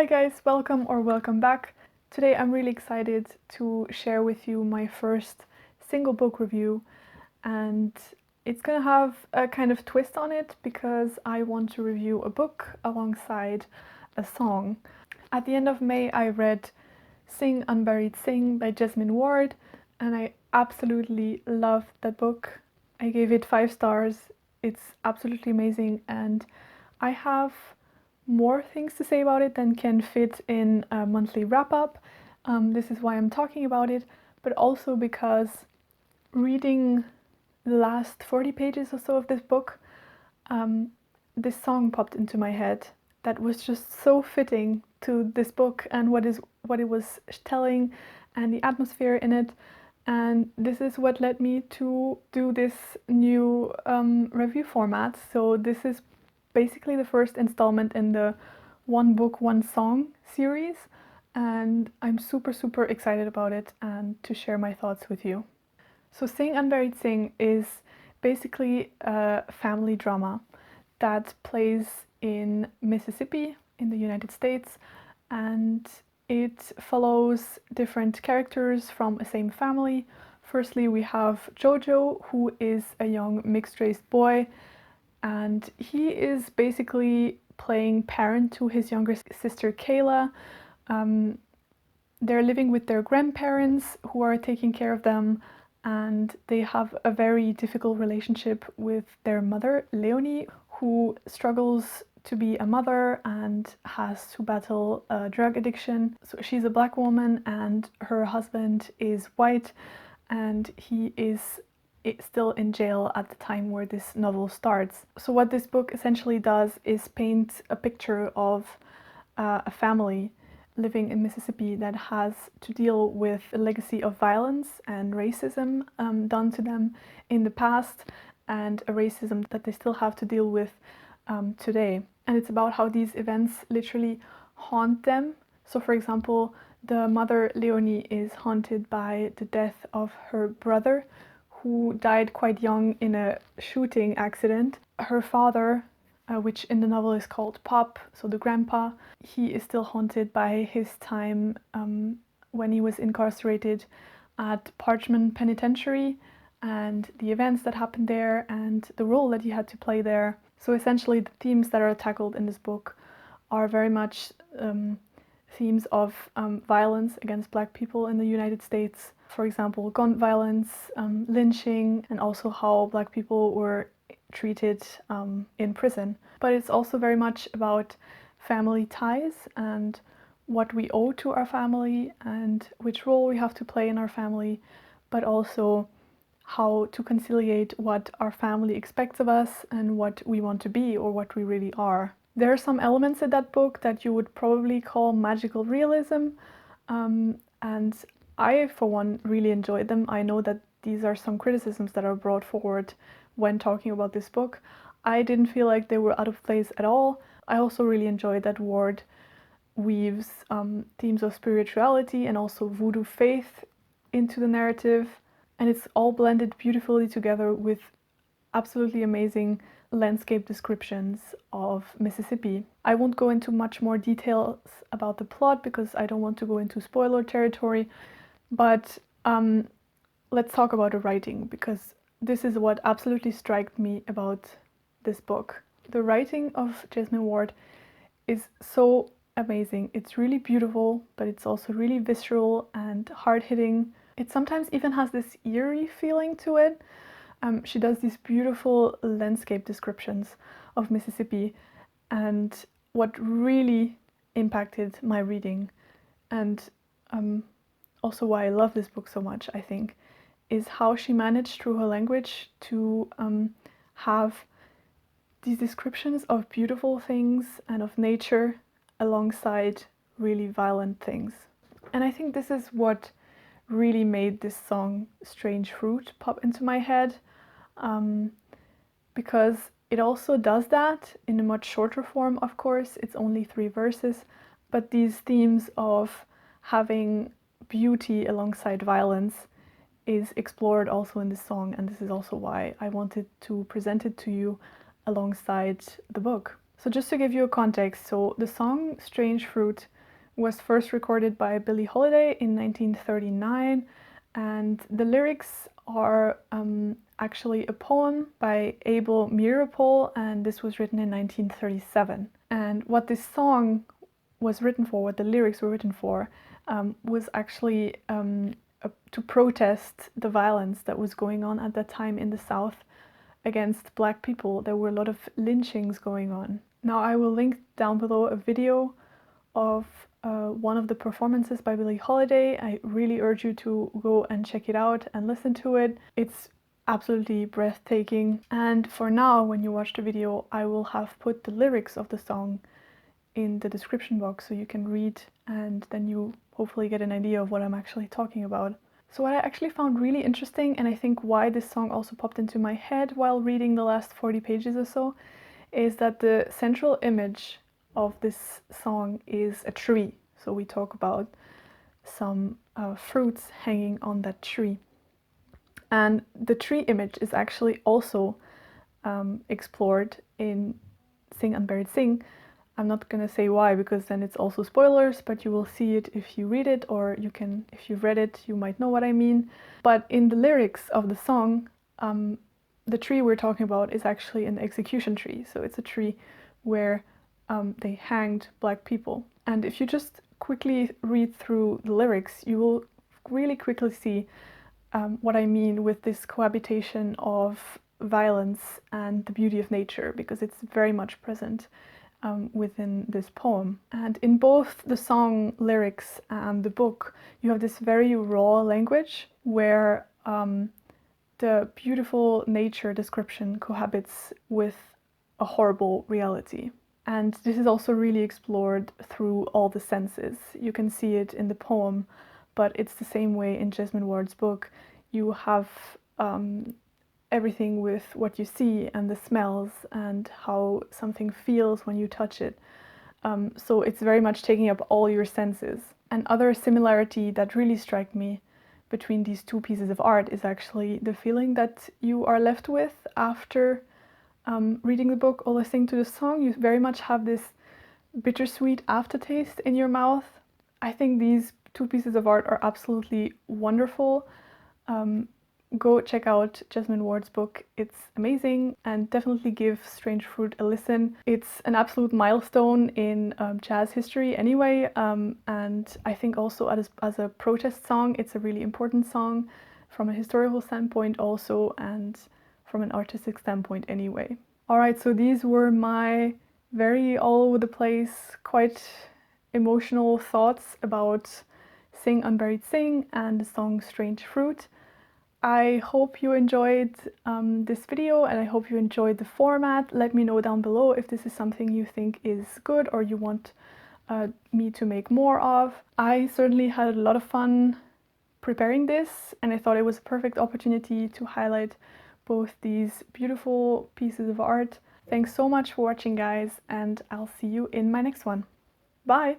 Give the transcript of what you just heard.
guys, welcome back. Today I'm really excited to share with you my first single book review, and it's gonna have a kind of twist on it because I want to review a book alongside a song. At the end of May I read Sing, Unburied, Sing by Jesmyn, and I absolutely loved that book. I gave it 5 stars. It's absolutely amazing, and I have more things to say about it than can fit in a monthly wrap-up. This is why I'm talking about it, but also because reading the last 40 pages or so of this book, this song popped into my head that was just so fitting to this book and what it was telling and the atmosphere in it. And this is what led me to do this new review format. So this is basically the first installment in the One Book, One Song series, and I'm super excited about it and to share my thoughts with you. So Sing, Unburied, Sing is basically a family drama that plays in Mississippi in the United States, and it follows different characters from a same family. Firstly, we have Jojo, who is a young mixed-race boy, and he is basically playing parent to his younger sister Kayla. They're living with their grandparents who are taking care of them, and they have a very difficult relationship with their mother, Leonie, who struggles to be a mother and has to battle a drug addiction. So she's a black woman and her husband is white, and he is still in jail at the time where this novel starts. So what this book essentially does is paint a picture of a family living in Mississippi that has to deal with a legacy of violence and racism done to them in the past, and a racism that they still have to deal with today. And it's about how these events literally haunt them. So for example, the mother Leonie is haunted by the death of her brother, who died quite young in a shooting accident. Her father, which in the novel is called Pop, so the grandpa, he is still haunted by his time when he was incarcerated at Parchman Penitentiary and the events that happened there and the role that he had to play there. So essentially the themes that are tackled in this book are very much themes of violence against Black people in the United States. For example, gun violence, lynching, and also how Black people were treated in prison. But it's also very much about family ties and what we owe to our family and which role we have to play in our family, but also how to conciliate what our family expects of us and what we want to be or what we really are. There are some elements in that book that you would probably call magical realism, and I, for one, really enjoyed them. I know that these are some criticisms that are brought forward when talking about this book. I didn't feel like they were out of place at all. I also really enjoyed that Ward weaves themes of spirituality and also voodoo faith into the narrative, and it's all blended beautifully together with absolutely amazing landscape descriptions of Mississippi. I won't go into much more details about the plot because I don't want to go into spoiler territory, but let's talk about the writing, because this is what absolutely struck me about this book. The writing of Jesmyn is so amazing. It's really beautiful, but it's also really visceral and hard-hitting. It sometimes even has this eerie feeling to it. She does these beautiful landscape descriptions of Mississippi, and what really impacted my reading, and also why I love this book so much, I think, is how she managed through her language to have these descriptions of beautiful things and of nature alongside really violent things. And I think this is what really made this song Strange Fruit pop into my head, because it also does that in a much shorter form, of course. It's only 3 verses, but these themes of having beauty alongside violence is explored also in this song, and this is also why I wanted to present it to you alongside the book. So just to give you a context, so the song Strange Fruit was first recorded by Billie Holiday in 1939, and the lyrics are actually a poem by Abel Meeropol, and this was written in 1937. And what this song was written for, what the lyrics were written for, was actually to protest the violence that was going on at that time in the South against Black people. There were a lot of lynchings going on. Now I will link down below a video of one of the performances by Billie Holiday. I really urge you to go and check it out and listen to it. It's absolutely breathtaking. And for now, when you watch the video, I will have put the lyrics of the song in the description box so you can read, and then you hopefully get an idea of what I'm actually talking about. So what I actually found really interesting, and I think why this song also popped into my head while reading the last 40 pages or so, is that the central image of this song is a tree. So we talk about some fruits hanging on that tree. And the tree image is actually also explored in Sing Unburied Sing. I'm not gonna say why, because then it's also spoilers, but you will see it if you read it, or you can, if you've read it, you might know what I mean. But in the lyrics of the song, the tree we're talking about is actually an execution tree. So it's a tree where they hanged Black people. And if you just quickly read through the lyrics, you will really quickly see what I mean with this cohabitation of violence and the beauty of nature, because it's very much present within this poem. And in both the song lyrics and the book, you have this very raw language where the beautiful nature description cohabits with a horrible reality. And this is also really explored through all the senses. You can see it in the poem, but it's the same way in Jesmyn Ward's book. You have everything with what you see and the smells and how something feels when you touch it. So it's very much taking up all your senses. Another similarity that really struck me between these two pieces of art is actually the feeling that you are left with after reading the book or listening to the song. You very much have this bittersweet aftertaste in your mouth. I think these two pieces of art are absolutely wonderful. Go check out Jesmyn Ward's book, it's amazing, and definitely give Strange Fruit a listen. It's an absolute milestone in jazz history anyway, and I think also as a protest song, it's a really important song from a historical standpoint also, and from an artistic standpoint anyway. Alright, so these were my very all over the place, quite emotional thoughts about Sing Unburied Sing and the song Strange Fruit. I hope you enjoyed this video, and I hope you enjoyed the format. Let me know down below if this is something you think is good or you want me to make more of. I certainly had a lot of fun preparing this, and I thought it was a perfect opportunity to highlight both these beautiful pieces of art. Thanks so much for watching, guys, and I'll see you in my next one. Bye!